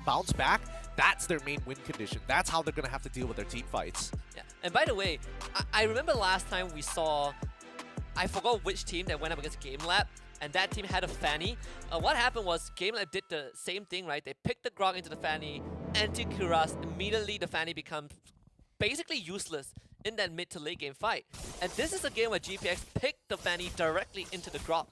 bounce back, that's their main win condition. That's how they're going to have to deal with their team fights. Yeah. And by the way, I remember last time we saw, I forgot which team that went up against Gamelab, and that team had a Fanny. What happened was Gamelab did the same thing, right? They picked the Grog into the Fanny, anti-Kuras, immediately the Fanny becomes basically useless in that mid to late game fight. And this is a game where GPX picked the Fanny directly into the Grog.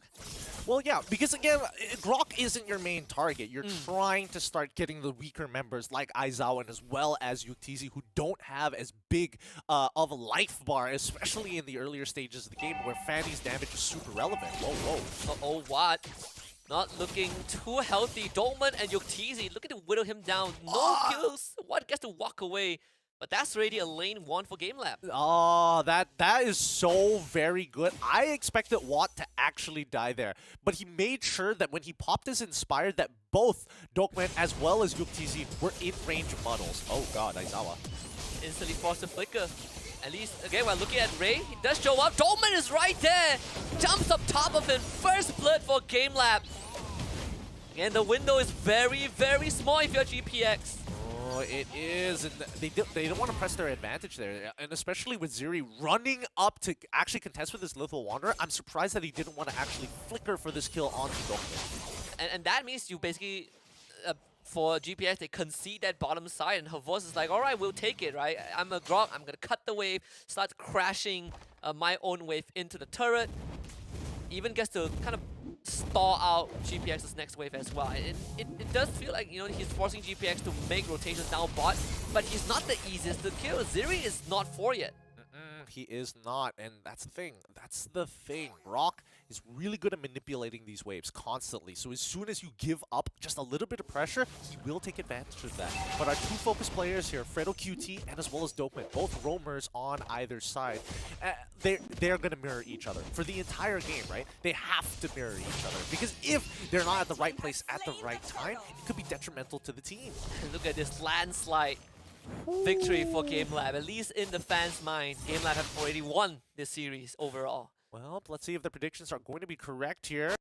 Well, yeah, because again, Grok isn't your main target. You're trying to start getting the weaker members like Aizawa and as well as Yuktisi, who don't have as big of a life bar, especially in the earlier stages of the game where Fanny's damage is super relevant. Whoa, whoa. Uh-oh, what? Not looking too healthy. Dolman and Yuktisi looking to whittle him down. No kills. What gets to walk away? But that's already a lane 1 for Gamelab. Oh, that is so very good. I expected Watt to actually die there, but he made sure that when he popped his Inspired that both Dokman as well as Yuktisi were in range of muddles. Oh god, Aizawa. Instantly forced to flicker. At least, again, while looking at Ray, he does show up. Dolman is right there! Jumps up top of him. First blood for Gamelab. Again, the window is very, very small if you're GPX. Oh, it is, and they don't want to press their advantage there, and especially with Ziri running up to actually contest with this Lethal Wanderer, I'm surprised that he didn't want to actually flicker for this kill onto Dokkan. And that means you basically, for GPS, they concede that bottom side, and Havos is like, alright, we'll take it, right? I'm a Grog, I'm gonna cut the wave, start crashing my own wave into the turret, even gets to kind of stall out GPX's next wave as well. It does feel like, you know, he's forcing GPX to make rotations down bot, but he's not the easiest to kill. Ziri is not 4 yet. He is not, and that's the thing. That's the thing. Rock is really good at manipulating these waves constantly. So as soon as you give up just a little bit of pressure, he will take advantage of that. But our two focus players here, Fredo QT and as well as Dokman, both roamers on either side, they're going to mirror each other for the entire game, right? They have to mirror each other because if they're not at the right place at the right time, it could be detrimental to the team. Look at this landslide victory for Gamelab. At least in the fans' mind, Gamelab have already won this series overall. Well, let's see if the predictions are going to be correct here.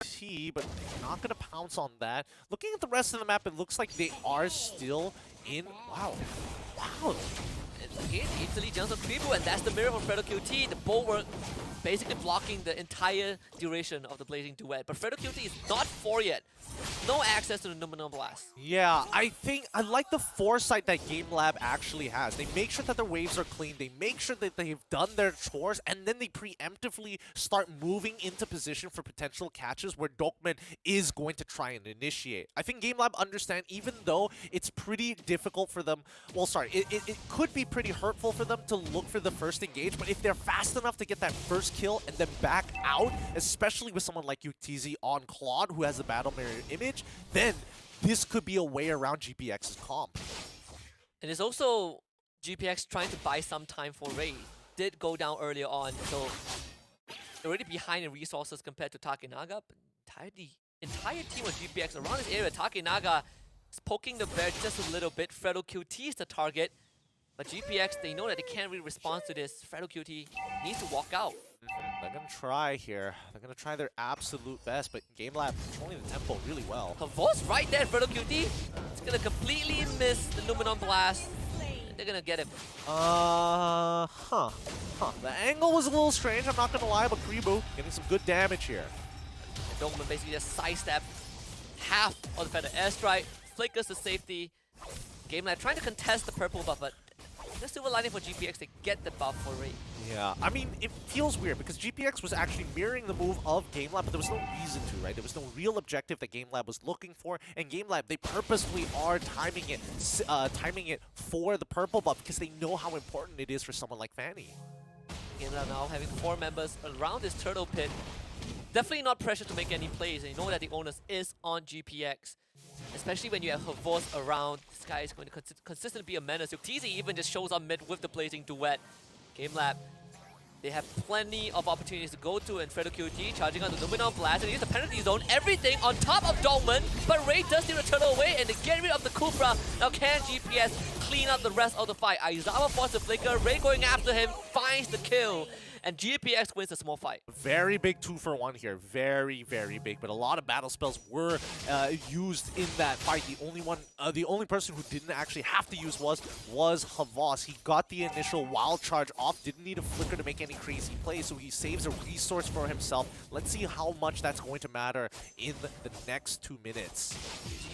But they're not going to pounce on that. Looking at the rest of the map, it looks like they are still in... Wow. Wow. And again, Italy jumps on Kribu, and that's the mirror from Fredo QT. The bulwark basically blocking the entire duration of the Blazing Duet. But Fredo QT is not 4 yet. No access to the Numenor Blast. Yeah, I like the foresight that Gamelab actually has. They make sure that their waves are clean, they make sure that they've done their chores, and then they preemptively start moving into position for potential catches where Dokman is going to try and initiate. I think Gamelab understand, even though it's pretty difficult for them, well, sorry, it could be pretty hurtful for them to look for the first engage, but if they're fast enough to get that first kill and then back out, especially with someone like Yuktisi on Claude, who has a battle mirror image, then this could be a way around GPX's comp. And it's also GPX trying to buy some time for Ray. Did go down earlier on, so already behind in resources compared to Takenaga, but the entire team of GPX around this area. Takenaga is poking the bear just a little bit. Fredo QT is the target, but GPX, they know that they can't really respond to this. Fredo QT needs to walk out. They're going to try here. They're going to try their absolute best, but Gamelab controlling the tempo really well. Havos right there, Fredo QT. It's going to completely miss the Numenor Blast. And they're going to get him. The angle was a little strange, I'm not going to lie, but Kribu getting some good damage here. And Dokman basically just sidestep half of the Feather Airstrike, flickers to safety. Gamelab trying to contest the purple buff, but the silver lining for GPX to get the buff for Ray. Yeah, I mean, it feels weird because GPX was actually mirroring the move of Gamelab, but there was no reason to, right? There was no real objective that Gamelab was looking for, and Gamelab, they purposefully are timing it for the purple buff because they know how important it is for someone like Fanny. Gamelab now having 4 members around this turtle pit. Definitely not pressured to make any plays, and you know that the onus is on GPX. Especially when you have Havos around, this guy is going to consistently be a menace. Yuktisi even just shows up mid with the Blazing Duet. Gamelab, they have plenty of opportunities to go to, and Fredo QT charging on the Numenor Blast and use the penalty zone, everything on top of Dolman, but Ray does steal the turtle away and they get rid of the Kufra. Now can GPS clean up the rest of the fight? Aizawa forced the flicker, Ray going after him, finds the kill. and GPX wins the small fight. Very big 2-for-1 here. Very, very big. But a lot of battle spells were used in that fight. The only person who didn't actually have to use was Havas. He got the initial wild charge off, didn't need a flicker to make any crazy plays, so he saves a resource for himself. Let's see how much that's going to matter in the next 2 minutes.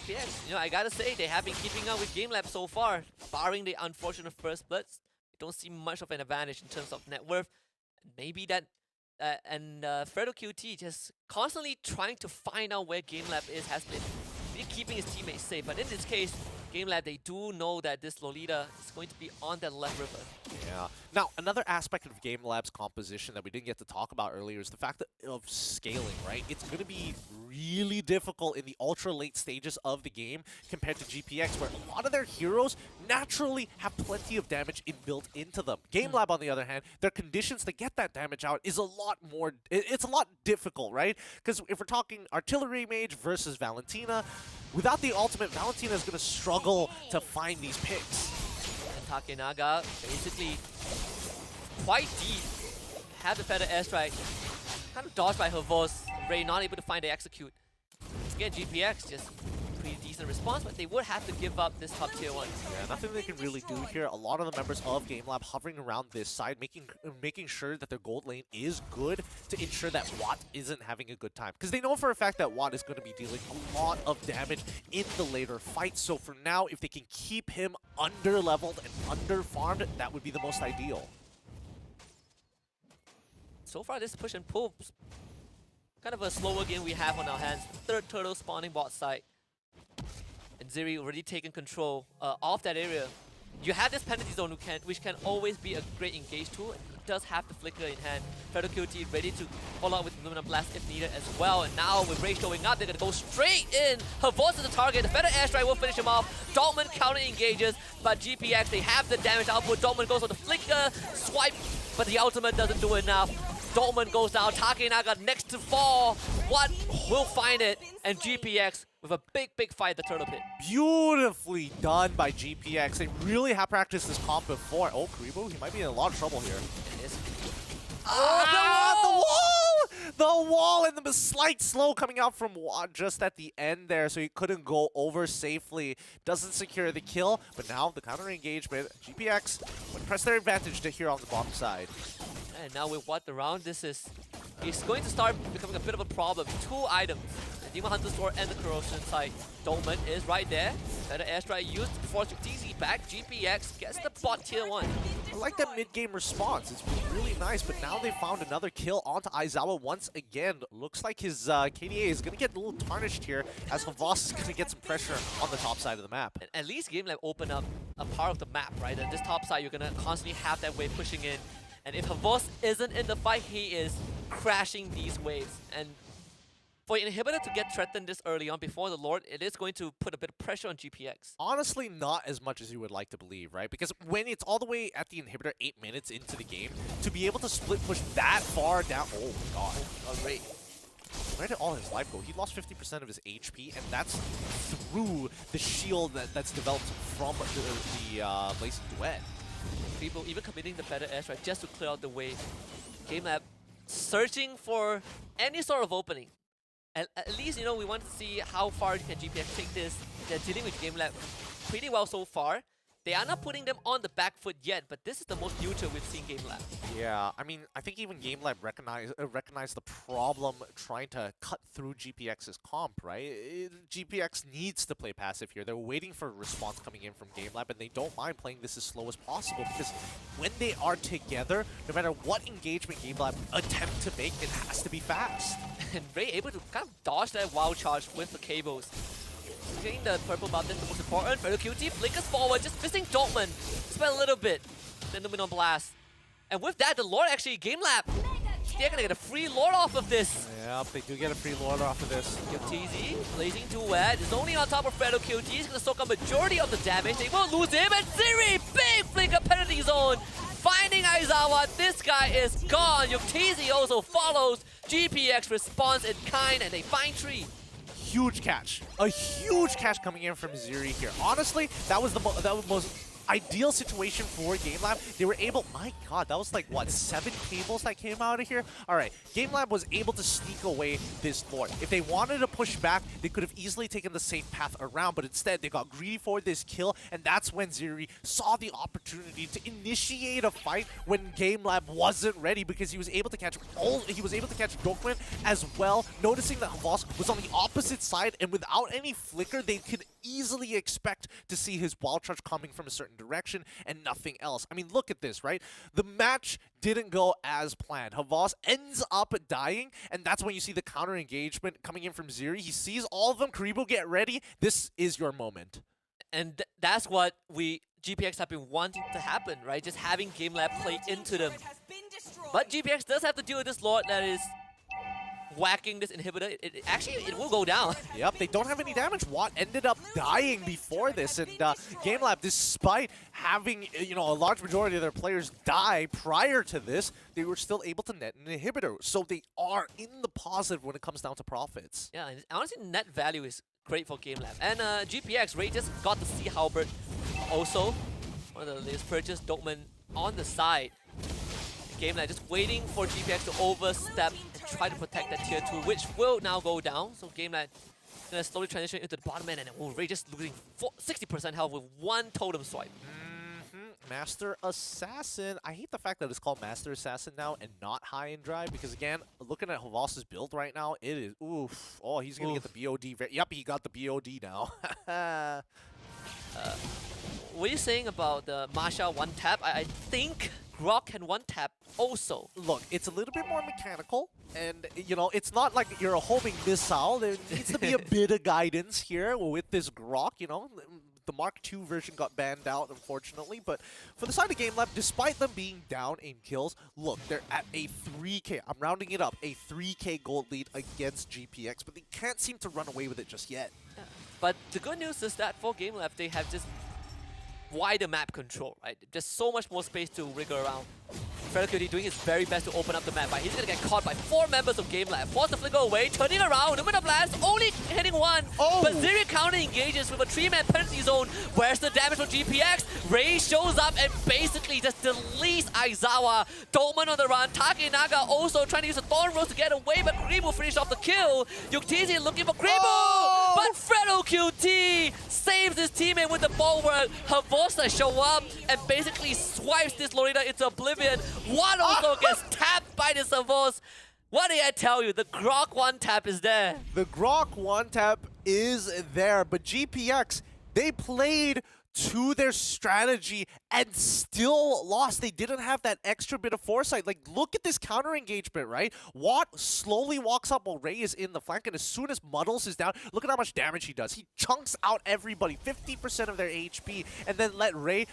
GPX, I gotta say, they have been keeping up with Gamelab so far, barring the unfortunate first blitz. Don't see much of an advantage in terms of net worth. Maybe that, Fredo QT just constantly trying to find out where Gamelab is has been really keeping his teammates safe. But in this case, Gamelab, they do know that this Lolita is going to be on that left river. Yeah. Now, another aspect of Gamelab's composition that we didn't get to talk about earlier is the fact of scaling, right? It's going to be really difficult in the ultra late stages of the game compared to GPX, where a lot of their heroes naturally have plenty of damage inbuilt into them. Gamelab, on the other hand, their conditions to get that damage out is a lot more, it's a lot difficult, right? Because if we're talking artillery mage versus Valentina, without the ultimate, Valentina is going to struggle to find these picks. And Takenaga basically quite deep, had the feather airstrike, kind of dodged by her voice. Ray not able to find the execute. Again, GPX just pretty decent response, but they would have to give up this top tier 1. Yeah, nothing they can really do here. A lot of the members of Gamelab hovering around this side, making sure that their gold lane is good to ensure that Watt isn't having a good time. Because they know for a fact that Watt is going to be dealing a lot of damage in the later fight. So for now, if they can keep him under-leveled and under-farmed, that would be the most ideal. So far, this push and pull, kind of a slower game we have on our hands. Third turtle spawning bot side. And Ziri already taken control of that area. You have this penalty zone which can always be a great engage tool. And he does have the flicker in hand. Predator QT ready to follow up with Luminum Blast if needed as well. And now with Ray showing up, they're going to go straight in. Her voice is the target. The better airstrike will finish him off. Dortmund counter engages, but GPX, they have the damage output. Dortmund goes on the flicker, swipe, but the ultimate doesn't do enough. Dortmund goes down, Takenaga next to fall. What will find it? And GPX with a big fight at the turtle pit. Beautifully done by GPX. They really have practiced this comp before. Oh, Karibo, he might be in a lot of trouble here. The wall and the slight slow coming out from Watt just at the end there, so he couldn't go over safely. Doesn't secure the kill, but now the counter engagement. GPX would press their advantage to here on the bottom side. And now with Watt around, he's going to start becoming a bit of a problem. 2 items, the Demon Hunter Sword and the Corrosion side. Dortmund is right there. Better airstrike used before TZ back. GPX gets the bot tier 1. I like that mid-game response. It's really nice, but now they found another kill onto Aizawa once again. Looks like his KDA is going to get a little tarnished here as Havas is going to get some pressure on the top side of the map. And at least Gamelab open up a part of the map, right? And this top side, you're going to constantly have that wave pushing in. And if Havas isn't in the fight, he is crashing these waves. And for Inhibitor to get threatened this early on before the Lord, it is going to put a bit of pressure on GPX. Honestly, not as much as you would like to believe, right? Because when it's all the way at the Inhibitor 8 minutes into the game, to be able to split push that far down, oh my god. Alright. Where did all his life go? He lost 50% of his HP, and that's through the shield that's developed from the Blazing Duet. People even committing the better airstrike just to clear out the way. Gamelab searching for any sort of opening. At least, we want to see how far can GPX take this. They're dealing with Gamelab pretty well so far. They are not putting them on the back foot yet, but this is the most neutral we've seen Gamelab. Yeah, I mean, I think even Gamelab recognized the problem trying to cut through GPX's comp, right? GPX needs to play passive here. They're waiting for a response coming in from Gamelab, and they don't mind playing this as slow as possible, because when they are together, no matter what engagement Gamelab attempt to make, it has to be fast. And Ray able to kind of dodge that wild charge with the cables. Getting the purple buff, that's the most important. Predator QT flickers forward, just missing Dortmund. Spent a little bit. Then Luminum Blast. And with that, the Lord actually, Gamelab, they're gonna get a free Lord off of this. Yep, they do get a free Lord off of this. Give TZ, Blazing Duet, is only on top of Predator QT. He's gonna soak a majority of the damage. They won't lose him. And Ziri, big flicker penalty zone. Finding Aizawa, this guy is gone. Yuktz also follows. GPX responds in kind, and they find Tree. Huge catch. A huge catch coming in from Ziri here. Honestly, that was the most ideal situation for Gamelab. They were able, my god, that was like, what, 7 cables that came out of here? Alright, Gamelab was able to sneak away this Lord. If they wanted to push back, they could have easily taken the safe path around, but instead they got greedy for this kill, and that's when Ziri saw the opportunity to initiate a fight when Gamelab wasn't ready, because he was able to catch Dokman as well, noticing that Havas was on the opposite side, and without any flicker, they could easily expect to see his wild charge coming from a certain direction and nothing else. I mean, look at this, right? The match didn't go as planned. Havas ends up dying, and that's when you see the counter engagement coming in from Ziri. He sees all of them. Karibo, get ready. This is your moment. And that's what GPX have been wanting to happen, right? Just having Gamelab play into them. But GPX does have to deal with this Lord that is whacking this inhibitor. It will go down. Yep, they don't have any damage. Watt ended up dying before this, and Gamelab, despite having a large majority of their players die prior to this, they were still able to net an inhibitor. So they are in the positive when it comes down to profits. Yeah, and honestly, net value is great for Gamelab. And GPX, Ray just got the Sea Halberd also. One of the latest purchase, Dokman on the side. Gamelab just waiting for GPX to overstep and try to protect that tier 2, which will now go down. So Gamelab gonna slowly transition into the bottom end, and Ray just losing 60% health with one totem swipe. Master Assassin. I hate the fact that it's called Master Assassin now and not High and Dry, because again, looking at Havas's build right now, it is oof. Oh, he's gonna get the BOD. Yep, he got the BOD now. What are you saying about the Masha one tap? I think Grok can one tap also. Look, it's a little bit more mechanical, and it's not like you're a homing missile. There needs to be a bit of guidance here with this Grok. The Mark II version got banned out, unfortunately, but for the side of Gamelab, despite them being down in kills, look, they're at a 3K, I'm rounding it up, a 3K gold lead against GPX, but they can't seem to run away with it just yet. Yeah. But the good news is that for Gamelab, they have just wider map control, right? Just so much more space to wriggle around. FredoQT doing his very best to open up the map, but he's gonna get caught by 4 members of Gamelab. Force the flicker away, turning around, Lumina Blast, only hitting 1. Oh. But Ziri counter engages with a 3-man penalty zone. Where's the damage from GPX? Ray shows up and basically just deletes Aizawa. Dolman on the run, Takenaga also trying to use a Thorn Rose to get away, but Kribu finished off the kill. Yuktisi looking for Kribu, but FredoQT saves his teammate with the bulwark. Havosa show up and basically swipes this Lorita into oblivion. One also gets tapped by the Savos. What did I tell you? The Grok one tap is there. The Grok one tap is there, but GPX, they played to their strategy and still lost. They didn't have that extra bit of foresight. Like, look at this counter engagement, right? Watt slowly walks up while Ray is in the flank, and as soon as Muddles is down, look at how much damage he does. He chunks out everybody, 50% of their HP, and then let Ray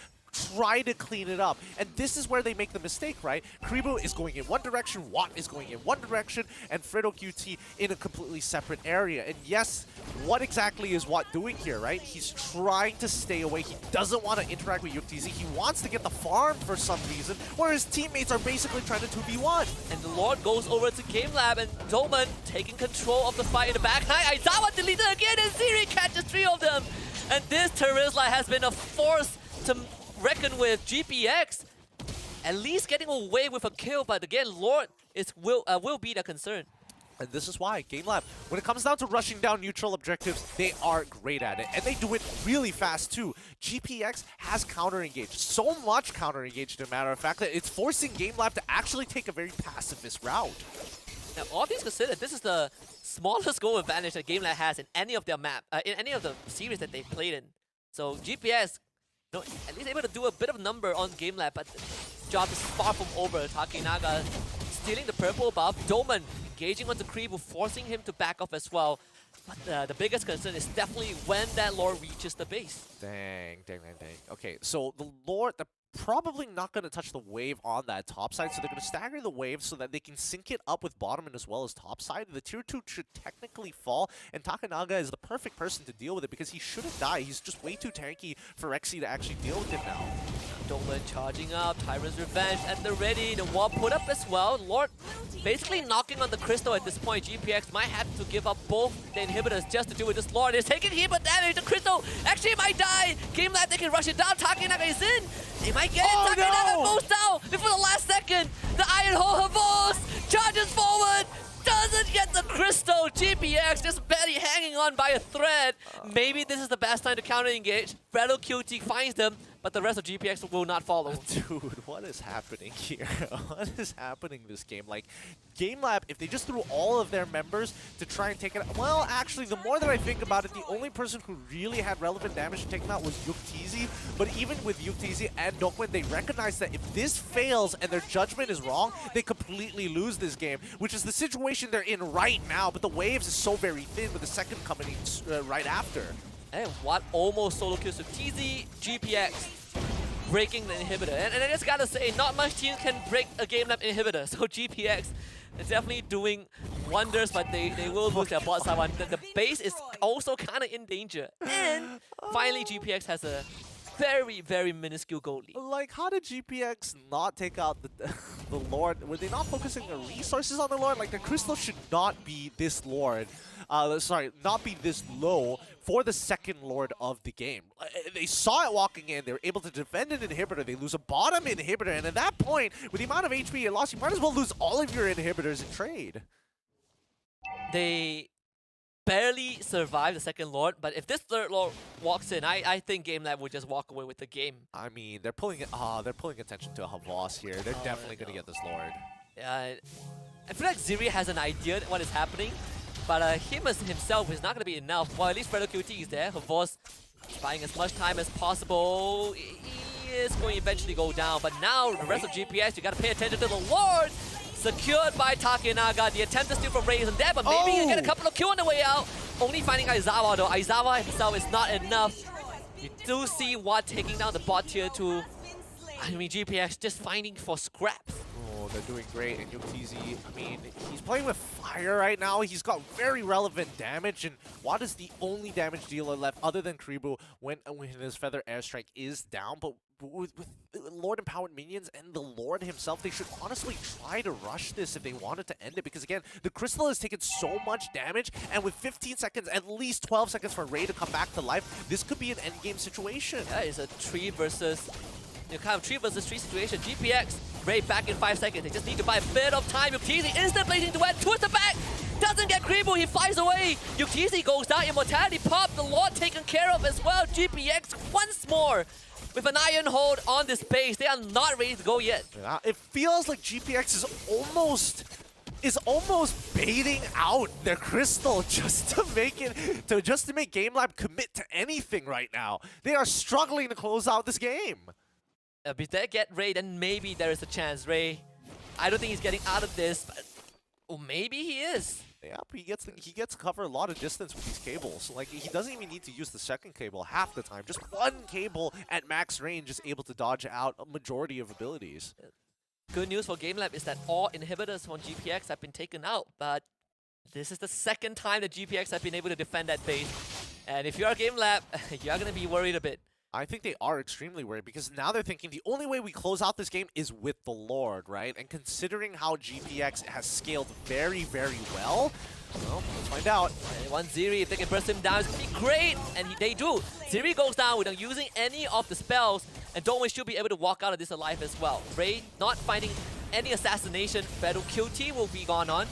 try to clean it up. And this is where they make the mistake, right? Karibo is going in one direction, Watt is going in one direction, and FredoQT in a completely separate area. And yes, what exactly is Watt doing here, right? He's trying to stay away. He doesn't want to interact with Yuktisi. He wants to get the farm for some reason, where his teammates are basically trying to 2v1. And the Lord goes over to Gamelab, and Dolman taking control of the fight in the back. Aizawa deleted again, and Ziri catches 3 of them. And this Terizla has been a force to reckon with. GPX at least getting away with a kill, but again, Lord will be the concern. And this is why Gamelab, when it comes down to rushing down neutral objectives, they are great at it. And they do it really fast too. GPX has counter-engaged. So much counter-engaged, as a matter of fact, that it's forcing Gamelab to actually take a very pacifist route. Now, all things considered, this is the smallest goal advantage that Gamelab has in any of their in any of the series that they've played in. So GPX, at least able to do a bit of number on Gamelab, but the job is far from over. Takenaga stealing the purple buff. Dolman engaging onto Kribu, forcing him to back off as well. But the biggest concern is definitely when that Lord reaches the base. Dang. Okay, so the Lord, they're probably not going to touch the wave on that top side, so they're going to stagger the wave so that they can sync it up with bottom and as well as top side. The tier 2 should technically fall, and Takenaga is the perfect person to deal with it because he shouldn't die. He's just way too tanky for Rexy to actually deal with him now. Dolan charging up, Tyrant's Revenge at the ready, the wall put up as well. Lord basically knocking on the crystal at this point. GPX might have to give up both the inhibitors just to deal with this Lord. He's taking heat, but damage. The crystal actually might die. Gamelab, they can rush it down. Takenaga is in. They might get it. Takenaga goes down before the last second. The Iron Hole Havos charges forward. Doesn't get the crystal. GPX just barely hanging on by a thread. Maybe this is the best time to counter engage. Fredo QT finds them, but the rest of GPX will not follow. Dude, what is happening here? What is happening this game? Like, Gamelab, if they just threw all of their members to try and take it out, well, actually, the more that I think about it, the only person who really had relevant damage to take them out was Yuktz. But even with Yuktz and Dokwen, they recognize that if this fails and their judgment is wrong, they completely lose this game, which is the situation they're in right now. But the waves is so very thin with the second coming right after. And what almost solo kills with TZ, GPX breaking the inhibitor. And I just gotta say, not much team can break a Gamelab inhibitor. So GPX is definitely doing wonders, but they will lose their bot side one. The base is also kind of in danger. And finally, GPX has a very, very minuscule gold lead. Like, how did GPX not take out the Lord? Were they not focusing the resources on the Lord? Like, the crystal should not be this Lord. Sorry, not be this low for the second Lord of the game. They saw it walking in. They were able to defend an inhibitor. They lose a bottom inhibitor. And at that point, with the amount of HP you lost, you might as well lose all of your inhibitors in trade. They barely survive the second Lord, but if this third Lord walks in, I think Gamelab will just walk away with the game. I mean, they're pulling attention to Havos here. They're definitely going to get this Lord. I feel like Ziri has an idea what is happening, but him as himself is not going to be enough. Well, at least Fredo QT is there. Havos buying as much time as possible. He is going to eventually go down, but now the rest of GPS, you got to pay attention to the Lord. Secured by Takenaga. The attempt to steal from Ray isn't there, but maybe he can get a couple of kills on the way out. Only finding Aizawa though. Aizawa himself is not enough. You do see Watt taking down the bot tier 2. I mean, GPX just finding for scraps. Oh, they're doing great. And Yuktz, I mean, he's playing with fire right now. He's got very relevant damage, and Watt is the only damage dealer left other than Karibu when his Feather Airstrike is down. But with Lord Empowered minions and the Lord himself, they should honestly try to rush this if they wanted to end it, because again, the Crystal has taken so much damage, and with 15 seconds, at least 12 seconds for Ray to come back to life, this could be an endgame situation. Yeah, it's a 3 versus 3 situation. GPX, Ray back in 5 seconds. They just need to buy a bit of time. Yuktz instant blazing duet towards the back. Doesn't get Kribu, he flies away. Yuktz goes down, Immortality pop, the Lord taken care of as well. GPX once more with an iron hold on this base. They are not ready to go yet. Yeah, it feels like GPX is almost baiting out their crystal just to make Gamelab commit to anything right now. They are struggling to close out this game. If they get Ray, then maybe there is a chance. Ray, I don't think he's getting out of this, but oh, maybe he is. Yeah, but he gets to cover a lot of distance with these cables. Like, he doesn't even need to use the second cable half the time. Just one cable at max range is able to dodge out a majority of abilities. Good news for Gamelab is that all inhibitors on GPX have been taken out, but this is the second time that GPX have been able to defend that base. And if you are Gamelab, you're going to be worried a bit. I think they are extremely worried, because now they're thinking the only way we close out this game is with the Lord, right? And considering how GPX has scaled very, very well, let's find out. One Ziri, if they can burst him down, it's going to be great. And they do. Ziri goes down without using any of the spells, and Dongwei should be able to walk out of this alive as well. Ray not finding any assassination. Feather QT will be gone on.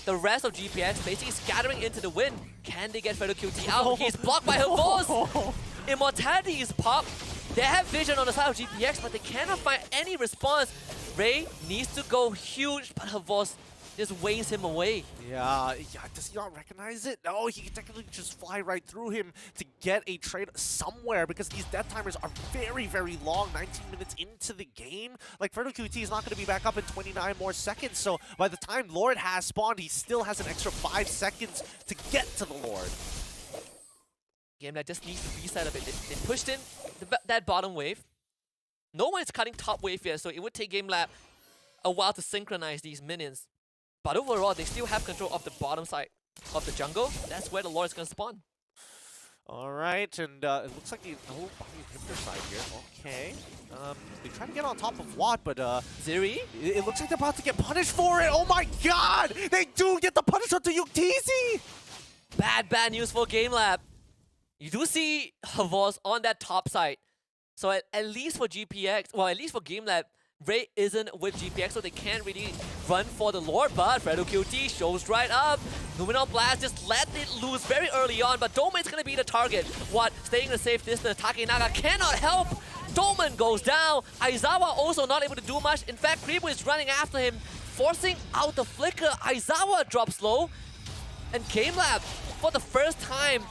The rest of GPX basically scattering into the wind. Can they get Feather QT out? He's blocked by her balls. Immortality is popped. They have vision on the side of GPX, but they cannot find any response. Ray needs to go huge, but her voice just waves him away. Yeah, does he not recognize it? No, he can technically just fly right through him to get a trade somewhere, because these death timers are very, very long, 19 minutes into the game. Like, Ferno QT is not going to be back up in 29 more seconds, so by the time Lord has spawned, he still has an extra 5 seconds to get to the Lord. Gamelab just needs to reset a bit. They pushed in that bottom wave. No one is cutting top wave yet, so it would take Gamelab a while to synchronize these minions. But overall, they still have control of the bottom side of the jungle. That's where the Lord is going to spawn. All right, and it looks like the inhibitor side here. Okay. They try to get on top of Watt, but Ziri? it looks like they're about to get punished for it. Oh my god! They do get the punishment to Yuktisi! Bad news for Gamelab. You do see Havos on that top side. So at least for GPX, well, at least for Gamelab, Ray isn't with GPX, so they can't really run for the Lord, but Fredo QT shows right up. Numenor Blast just let it loose very early on, but Doman's gonna be the target. What? Staying in a safe distance, Takenaga cannot help. Doman goes down. Aizawa also not able to do much. In fact, Kribu is running after him, forcing out the flicker. Aizawa drops low, and Gamelab, for the first time,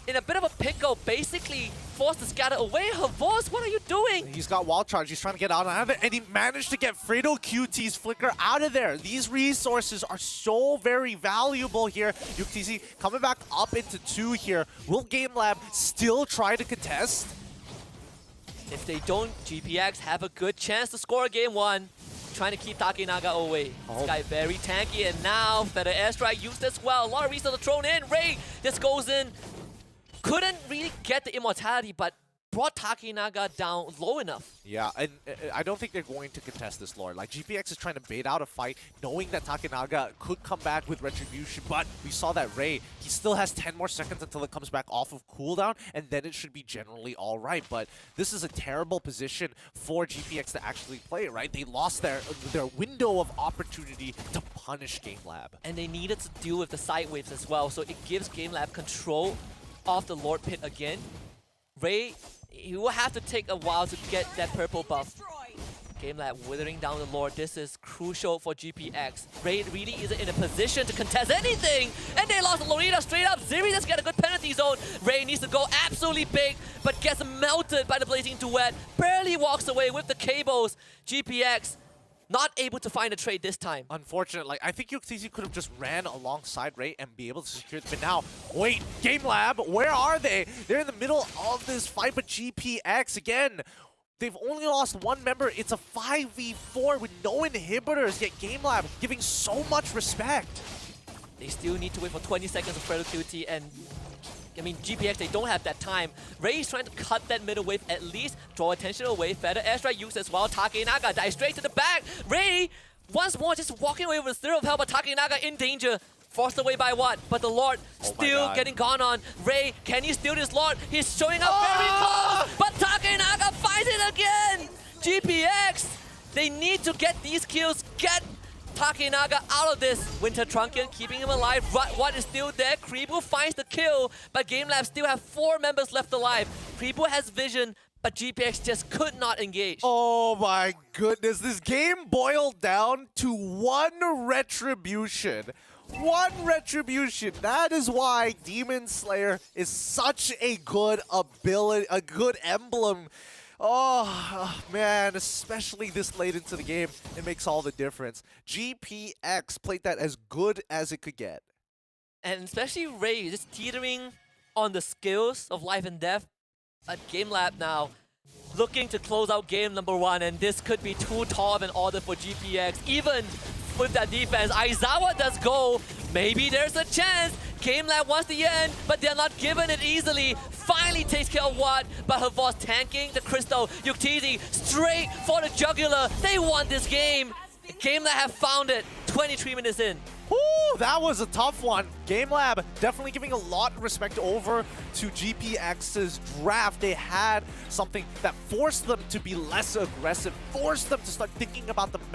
in a bit of a pickle, basically forced to scatter away. Havos, what are you doing? He's got wall charge. He's trying to get out of it, and he managed to get Fredo QT's flicker out of there. These resources are so very valuable here. Yuktisi coming back up into 2 here. Will Gamelab still try to contest? If they don't, GPX have a good chance to score game 1. Trying to keep Takenaga away. This guy very tanky, and now Feather Airstrike used as well. A lot of resources thrown in. Ray just goes in. Couldn't really get the immortality, but brought Takenaga down low enough. Yeah, and I don't think they're going to contest this Lord. Like, GPX is trying to bait out a fight, knowing that Takenaga could come back with Retribution, but we saw that Ray, he still has 10 more seconds until it comes back off of cooldown, and then it should be generally all right. But this is a terrible position for GPX to actually play, right? They lost their window of opportunity to punish Gamelab. And they needed to deal with the side waves as well, so it gives Gamelab control of the Lord Pit again. Ray, he will have to take a while to get that purple buff. Gamelab withering down the Lord. This is crucial for GPX. Ray really isn't in a position to contest anything. And they lost Lorita straight up. Ziri just get a good penalty zone. Ray needs to go absolutely big, but gets melted by the Blazing Duet. Barely walks away with the cables. GPX not able to find a trade this time. Unfortunate. Like, I think Yuktisi could have just ran alongside Ray and be able to secure them. But now, wait, Gamelab, where are they? They're in the middle of this fight, but GPX, again, they've only lost 1 member. It's a 5v4 with no inhibitors, yet Gamelab giving so much respect. They still need to wait for 20 seconds of Fredo QT, and I mean, GPX, they don't have that time. Ray is trying to cut that middle wave, at least draw attention away. Feather Airstrike used as well. Takenaga dives straight to the back. Ray, once more, just walking away with zero of health, but Takenaga in danger. Forced away by what? But the Lord still getting gone on. Ray, can he steal this Lord? He's showing up very close, but Takenaga finds it again! GPX, they need to get these kills, get Takenaga out of this. Winter Trunkian keeping him alive. What is still there? Kribu finds the kill, but Gamelab still have 4 members left alive. Kribu has vision, but GPX just could not engage. Oh my goodness, this game boiled down to 1 retribution. 1 retribution. That is why Demon Slayer is such a good ability, a good emblem. Oh, man, especially this late into the game, it makes all the difference. GPX played that as good as it could get. And especially Ray, just teetering on the skills of life and death. At Gamelab now, looking to close out game number 1, and this could be too tall of an order for GPX. Even with that defense, Aizawa does go. Maybe there's a chance. Gamelab wants the end, but they're not given it easily. Finally takes care of Watt, but Havos tanking the Crystal. Yuktisi straight for the jugular. They won this game. Gamelab have found it 23 minutes in. Ooh, that was a tough one. Gamelab definitely giving a lot of respect over to GPX's draft. They had something that forced them to be less aggressive, forced them to start thinking about the map.